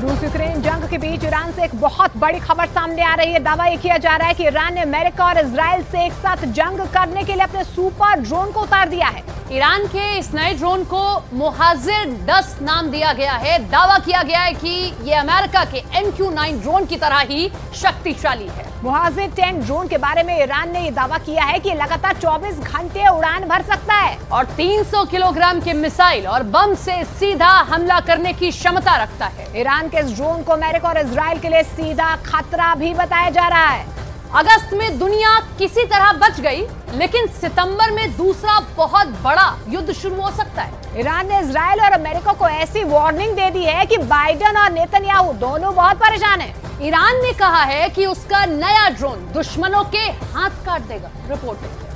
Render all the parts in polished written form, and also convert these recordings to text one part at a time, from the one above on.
रूस यूक्रेन जंग के बीच ईरान से एक बहुत बड़ी खबर सामने आ रही है। दावा ये किया जा रहा है कि ईरान ने अमेरिका और इजराइल से एक साथ जंग करने के लिए अपने सुपर ड्रोन को उतार दिया है। ईरान के इस नए ड्रोन को मोहाजिर-10 नाम दिया गया है। दावा किया गया है कि ये अमेरिका के MQ-9 ड्रोन की तरह ही शक्तिशाली है। मोहाजिर-10 ड्रोन के बारे में ईरान ने ये दावा किया है कि लगातार 24 घंटे उड़ान भर सकता है और 300 किलोग्राम के मिसाइल और बम से सीधा हमला करने की क्षमता रखता है। ईरान के इस ड्रोन को अमेरिका और इजराइल के लिए सीधा खतरा भी बताया जा रहा है। अगस्त में दुनिया किसी तरह बच गई, लेकिन सितंबर में दूसरा बहुत बड़ा युद्ध शुरू हो सकता है। ईरान ने इजराइल और अमेरिका को ऐसी वार्निंग दे दी है कि बाइडेन और नेतन्याहू दोनों बहुत परेशान हैं। ईरान ने कहा है कि उसका नया ड्रोन दुश्मनों के हाथ काट देगा। रिपोर्ट देखिए।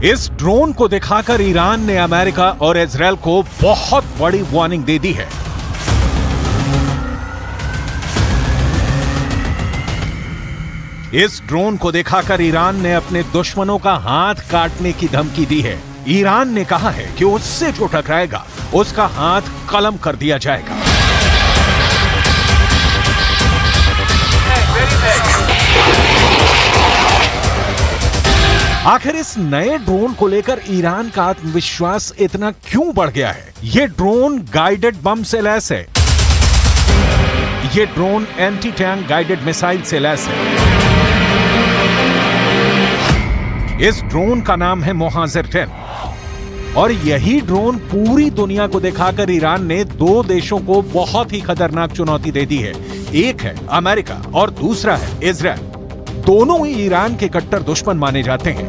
इस ड्रोन को दिखाकर ईरान ने अमेरिका और इजराइल को बहुत बड़ी वार्निंग दे दी है। इस ड्रोन को दिखाकर ईरान ने अपने दुश्मनों का हाथ काटने की धमकी दी है। ईरान ने कहा है कि उससे जो टकराएगा उसका हाथ कलम कर दिया जाएगा। आखिर इस नए ड्रोन को लेकर ईरान का आत्मविश्वास इतना क्यों बढ़ गया है? ये ड्रोन गाइडेड बम से लैस है। ये drone anti tank guided missile से लैस है। इस ड्रोन का नाम है मोहाजिर-10 और यही ड्रोन पूरी दुनिया को दिखाकर ईरान ने दो देशों को बहुत ही खतरनाक चुनौती दे दी है। एक है अमेरिका और दूसरा है इजराइल। दोनों ही ईरान के कट्टर दुश्मन माने जाते हैं।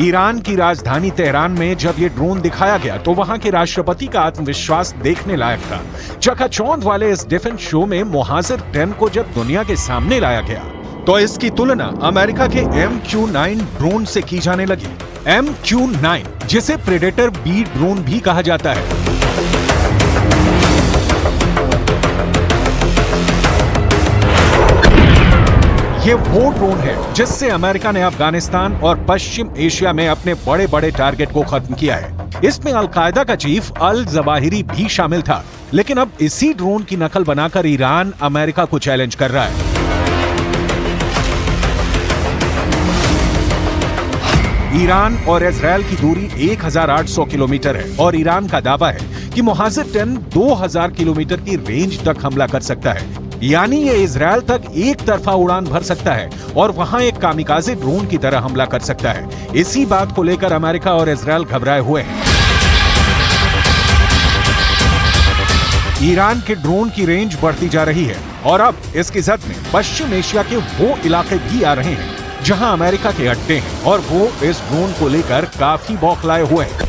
ईरान की राजधानी तेहरान में जब ये ड्रोन दिखाया गया तो वहां के राष्ट्रपति का आत्मविश्वास देखने लायक था। चकाचौंध वाले इस डिफेंस शो में मोहाजिर-10 को जब दुनिया के सामने लाया गया तो इसकी तुलना अमेरिका के MQ-9 ड्रोन से की जाने लगी। MQ-9 जिसे प्रेडेटर B ड्रोन भी कहा जाता है। ये वो ड्रोन है जिससे अमेरिका ने अफगानिस्तान और पश्चिम एशिया में अपने बड़े बड़े टारगेट को खत्म किया है। इसमें अल-कायदा का चीफ अल-जवाहिरी भी शामिल था। लेकिन अब इसी ड्रोन की नकल बनाकर ईरान अमेरिका को चैलेंज कर रहा है। ईरान और इजराइल की दूरी 1800 किलोमीटर है और ईरान का दावा है कि मोहाजिर-10 2000 किलोमीटर की रेंज तक हमला कर सकता है। यानी ये इजराइल तक एक तरफा उड़ान भर सकता है और वहां एक कामिकाज़े ड्रोन की तरह हमला कर सकता है। इसी बात को लेकर अमेरिका और इजराइल घबराए हुए हैं। ईरान के ड्रोन की रेंज बढ़ती जा रही है और अब इसकी जद में पश्चिम एशिया के वो इलाके भी आ रहे हैं जहां अमेरिका के अड्डे हैं और वो इस ड्रोन को लेकर काफी बौखलाए हुए हैं।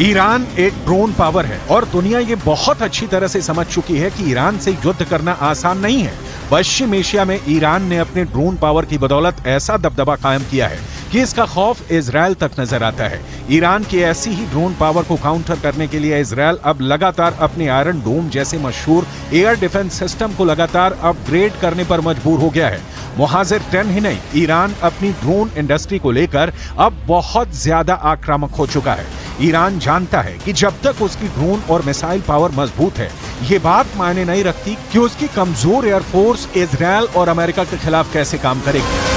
ईरान एक ड्रोन पावर है और दुनिया ये बहुत अच्छी तरह से समझ चुकी है कि ईरान से युद्ध करना आसान नहीं है। पश्चिम एशिया में ईरान ने अपने ड्रोन पावर की बदौलत ऐसा दबदबा कायम किया है कि इसका खौफ इजराइल तक नजर आता है। ईरान की ऐसी ही ड्रोन पावर को काउंटर करने के लिए इजराइल अब लगातार अपने आयरन डोम जैसे मशहूर एयर डिफेंस सिस्टम को लगातार अपग्रेड करने पर मजबूर हो गया है। मोहाजिर-10 ही नहीं, ईरान अपनी ड्रोन इंडस्ट्री को लेकर अब बहुत ज्यादा आक्रामक हो चुका है। ईरान जानता है कि जब तक उसकी ड्रोन और मिसाइल पावर मजबूत है, ये बात मायने नहीं रखती कि उसकी कमजोर एयरफोर्स इजराइल और अमेरिका के खिलाफ कैसे काम करेगी।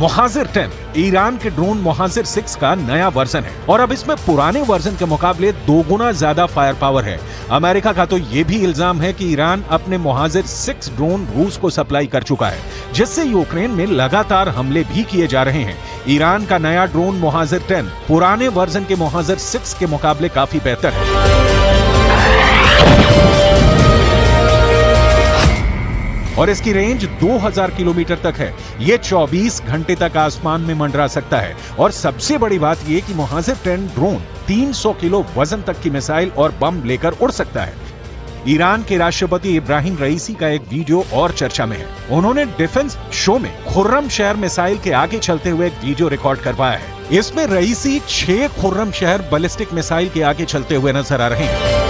मुहाजिर 10 ईरान के ड्रोन मुहाजिर 6 का नया वर्जन है और अब इसमें पुराने वर्जन के मुकाबले 2 गुना ज्यादा फायर पावर है। अमेरिका का तो ये भी इल्जाम है कि ईरान अपने मुहाजिर 6 ड्रोन रूस को सप्लाई कर चुका है, जिससे यूक्रेन में लगातार हमले भी किए जा रहे हैं। ईरान का नया ड्रोन मुहाजिर 10 पुराने वर्जन के मुहाजिर 6 के मुकाबले काफी बेहतर है और इसकी रेंज 2000 किलोमीटर तक है। ये 24 घंटे तक आसमान में मंडरा सकता है और सबसे बड़ी बात ये कि मुहाजिर 10 ड्रोन 300 किलो वजन तक की मिसाइल और बम लेकर उड़ सकता है। ईरान के राष्ट्रपति इब्राहिम रईसी का एक वीडियो और चर्चा में है। उन्होंने डिफेंस शो में खुर्रम शहर मिसाइल के आगे चलते हुए एक वीडियो रिकॉर्ड करवाया है। इसमें रईसी 6 खुर्रम शहर बैलिस्टिक मिसाइल के आगे चलते हुए नजर आ रहे हैं।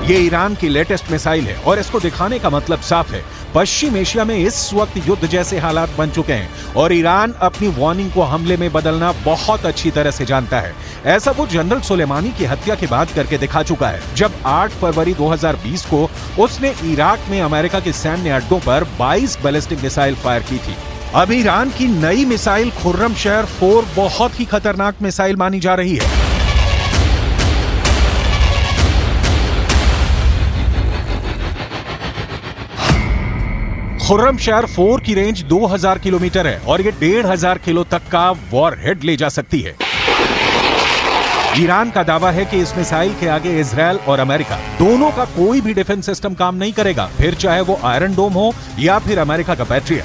ये ईरान की लेटेस्ट मिसाइल है और इसको दिखाने का मतलब साफ है। पश्चिम एशिया में इस वक्त युद्ध जैसे हालात बन चुके हैं और ईरान अपनी वार्निंग को हमले में बदलना बहुत अच्छी तरह से जानता है। ऐसा वो जनरल सुलेमानी की हत्या के बाद करके दिखा चुका है, जब 8 फरवरी 2020 को उसने इराक में अमेरिका के सैन्य अड्डों पर 22 बैलिस्टिक मिसाइल फायर की थी। अब ईरान की नई मिसाइल खुर्रम शहर 4 बहुत ही खतरनाक मिसाइल मानी जा रही है। खुर्रम शहर 4 की रेंज 2000 किलोमीटर है और ये 1500 किलो तक का वॉरहेड ले जा सकती है। ईरान का दावा है कि इस मिसाइल के आगे इजराइल और अमेरिका दोनों का कोई भी डिफेंस सिस्टम काम नहीं करेगा, फिर चाहे वो आयरन डोम हो या फिर अमेरिका का पैट्रियट।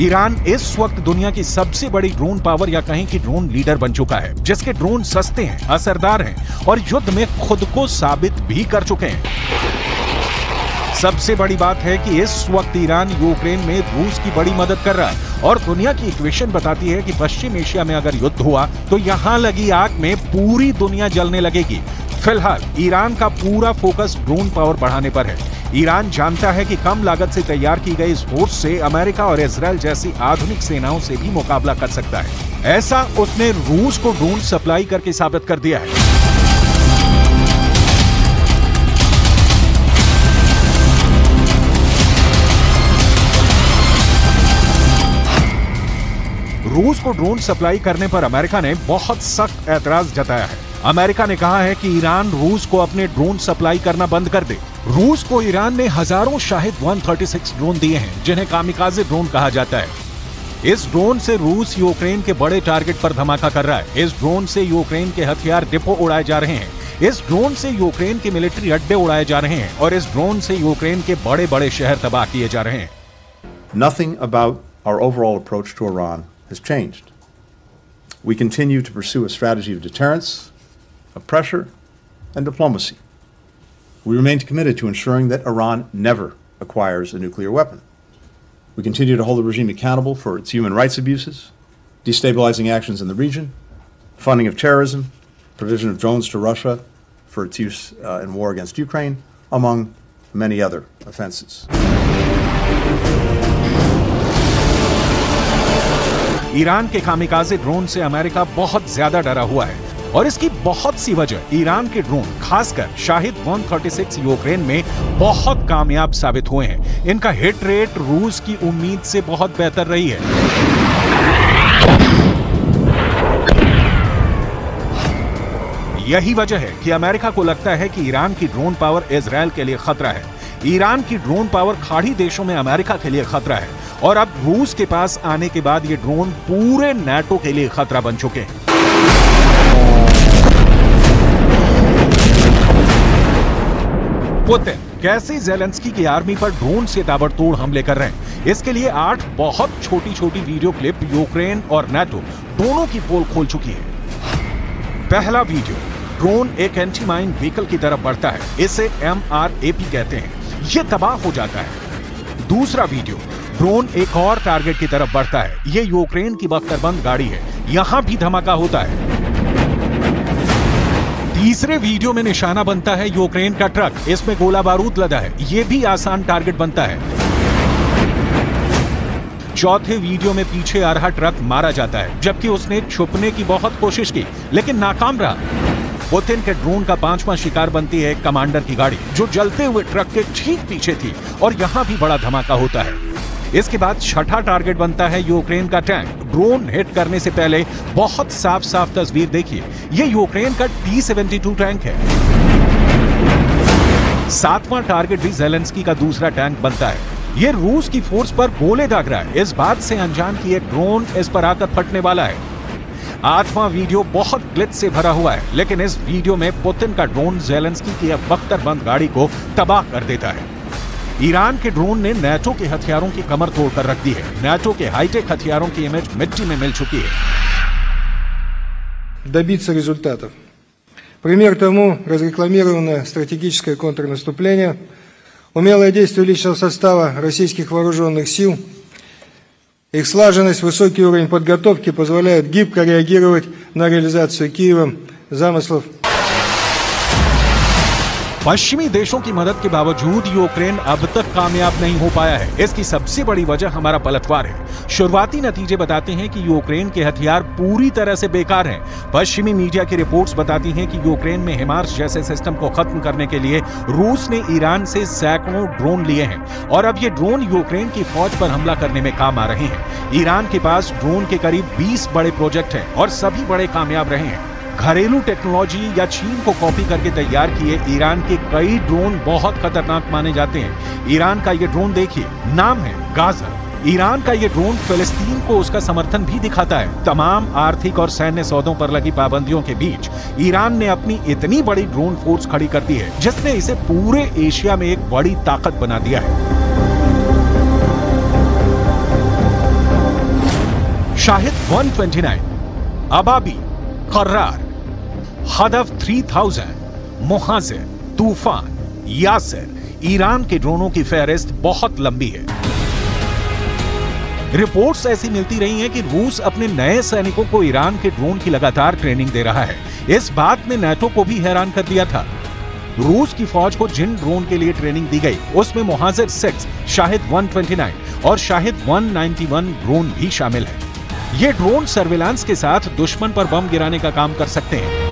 ईरान इस वक्त दुनिया की सबसे बड़ी ड्रोन पावर या कहें कि ड्रोन लीडर बन चुका है, जिसके ड्रोन सस्ते हैं, असरदार हैं और युद्ध में खुद को साबित भी कर चुके हैं। सबसे बड़ी बात है कि इस वक्त ईरान यूक्रेन में रूस की बड़ी मदद कर रहा है और दुनिया की इक्वेशन बताती है कि पश्चिम एशिया में अगर युद्ध हुआ तो यहाँ लगी आग में पूरी दुनिया जलने लगेगी। फिलहाल ईरान का पूरा फोकस ड्रोन पावर बढ़ाने पर है। ईरान जानता है कि कम लागत से तैयार की गई इस फोर्स से अमेरिका और इजराइल जैसी आधुनिक सेनाओं से भी मुकाबला कर सकता है। ऐसा उसने रूस को ड्रोन सप्लाई करके साबित कर दिया है। रूस को ड्रोन सप्लाई करने पर अमेरिका ने बहुत सख्त ऐतराज जताया है। अमेरिका ने कहा है कि ईरान रूस को अपने ड्रोन सप्लाई करना बंद कर दे। रूस को ईरान ने हजारों शाहिद 136 ड्रोन दिए हैं, जिन्हें कामिकाज़े ड्रोन कहा जाता है। इस ड्रोन से रूस यूक्रेन के बड़े टारगेट पर धमाका कर रहा है। इस ड्रोन से यूक्रेन के हथियार डिपो उड़ाए जा रहे हैं। इस ड्रोन से यूक्रेन के मिलिट्री अड्डे उड़ाए जा रहे हैं और इस ड्रोन से यूक्रेन के बड़े बड़े शहर तबाह किए जा रहे हैं। Nothing about our overall approach to Iran has changed. We continue to pursue a strategy of deterrence, of pressure, and diplomacy. We remain committed to ensuring that Iran never acquires a nuclear weapon. We continue to hold the regime accountable for its human rights abuses, destabilizing actions in the region, funding of terrorism, provision of drones to Russia for its use in war against Ukraine, among many other offenses. Iran के कामिकाज़े drone से America बहुत ज्यादा डरा हुआ है और इसकी बहुत सी वजह ईरान के ड्रोन, खासकर शाहिद 136 यूक्रेन में बहुत कामयाब साबित हुए हैं। इनका हिट रेट रूस की उम्मीद से बहुत बेहतर रही है। यही वजह है कि अमेरिका को लगता है कि ईरान की ड्रोन पावर इजराइल के लिए खतरा है। ईरान की ड्रोन पावर खाड़ी देशों में अमेरिका के लिए खतरा है और अब रूस के पास आने के बाद ये ड्रोन पूरे नाटो के लिए खतरा बन चुके हैं। पुतिन कैसे ज़ेलेंस्की की आर्मी पर ड्रोन से ताबड़तोड़ हमले कर रहे हैं, इसके लिए 8 बहुत छोटी छोटी वीडियो क्लिप यूक्रेन और नाटो दोनों की पोल खोल चुकी है। पहला वीडियो, ड्रोन एक एंटी माइन व्हीकल की तरफ बढ़ता है, इसे MRAP कहते हैं, ये तबाह हो जाता है। दूसरा वीडियो, ड्रोन एक और टारगेट की तरफ बढ़ता है। ये यूक्रेन की बख्तरबंद गाड़ी है। यहां भी धमाका होता है। तीसरे वीडियो में निशाना बनता है यूक्रेन का ट्रक। इसमें गोला बारूद लदा है। यह भी आसान टारगेट बनता है। चौथे वीडियो में पीछे आ रहा ट्रक मारा जाता है, जबकि उसने छुपने की बहुत कोशिश की लेकिन नाकाम रहा। पुतिन के ड्रोन का 5वां शिकार बनती है कमांडर की गाड़ी, जो जलते हुए ट्रक के ठीक पीछे थी, और यहां भी बड़ा धमाका होता है। इसके बाद छठा टारगेट बनता है यूक्रेन का टैंक। ड्रोन हिट करने से पहले बहुत साफ साफ तस्वीर देखिए। यह यूक्रेन का T-72 टैंक है। 7वां टारगेट भी ज़ेलेंस्की का दूसरा टैंक बनता है। यह रूस की फोर्स पर गोले दाग रहा है, इस बात से अनजान कि एक ड्रोन इस पर आकर फटने वाला है। 8वां वीडियो बहुत ग्लिच से भरा हुआ है, लेकिन इस वीडियो में पुतिन का ड्रोन ज़ेलेंस्की की बख्तरबंद गाड़ी को तबाह कर देता है। ईरान के ड्रोन ने नाटो के हथियारों की कमर तोड़कर रख दी है। नाटो के हाईटेक हथियारों की इमेज मिट्टी में मिल चुकी है। Добиться результатов. Пример тому разрекламированное стратегическое контрнаступление, умелое действие личного состава российских вооруженных сил, их слаженность, высокий уровень подготовки позволяют гибко реагировать на реализацию Киевом замыслов. पश्चिमी देशों की मदद के बावजूद यूक्रेन अब तक कामयाब नहीं हो पाया है। इसकी सबसे बड़ी वजह हमारा पलटवार है। शुरुआती नतीजे बताते हैं कि यूक्रेन के हथियार पूरी तरह से बेकार हैं। पश्चिमी मीडिया की रिपोर्ट्स बताती हैं कि यूक्रेन में हिमार्स जैसे सिस्टम को खत्म करने के लिए रूस ने ईरान से सैकड़ों ड्रोन लिए हैं, और अब ये ड्रोन यूक्रेन की फौज पर हमला करने में काम आ रहे हैं। ईरान के पास ड्रोन के करीब 20 बड़े प्रोजेक्ट हैं और सभी बड़े कामयाब रहे हैं। घरेलू टेक्नोलॉजी या चीन को कॉपी करके तैयार किए ईरान के कई ड्रोन बहुत खतरनाक माने जाते हैं। ईरान का ये ड्रोन देखिए, नाम है गाजा। ईरान का ये ड्रोन फिलिस्तीन को उसका समर्थन भी दिखाता है। तमाम आर्थिक और सैन्य सौदों पर लगी पाबंदियों के बीच ईरान ने अपनी इतनी बड़ी ड्रोन फोर्स खड़ी कर दी है, जिसने इसे पूरे एशिया में एक बड़ी ताकत बना दिया है। शाहिद 129, अबाबी, कर्रार, हदफ 3000, मुहाजिर, तूफान, यासिर, ईरान के ड्रोनों की फहरिस्त बहुत लंबी है। रिपोर्ट्स ऐसी मिलती रही हैं कि रूस अपने नए सैनिकों को ईरान के ड्रोन की लगातार ट्रेनिंग दे रहा है। इस बात ने नाटो को भी हैरान कर दिया था। रूस की फौज को जिन ड्रोन के लिए ट्रेनिंग दी गई, उसमें मुहाजिर 6, शाहिद 129 और शाहिद 191 ड्रोन भी शामिल है। ये ड्रोन सर्विलांस के साथ दुश्मन पर बम गिराने का काम कर सकते हैं।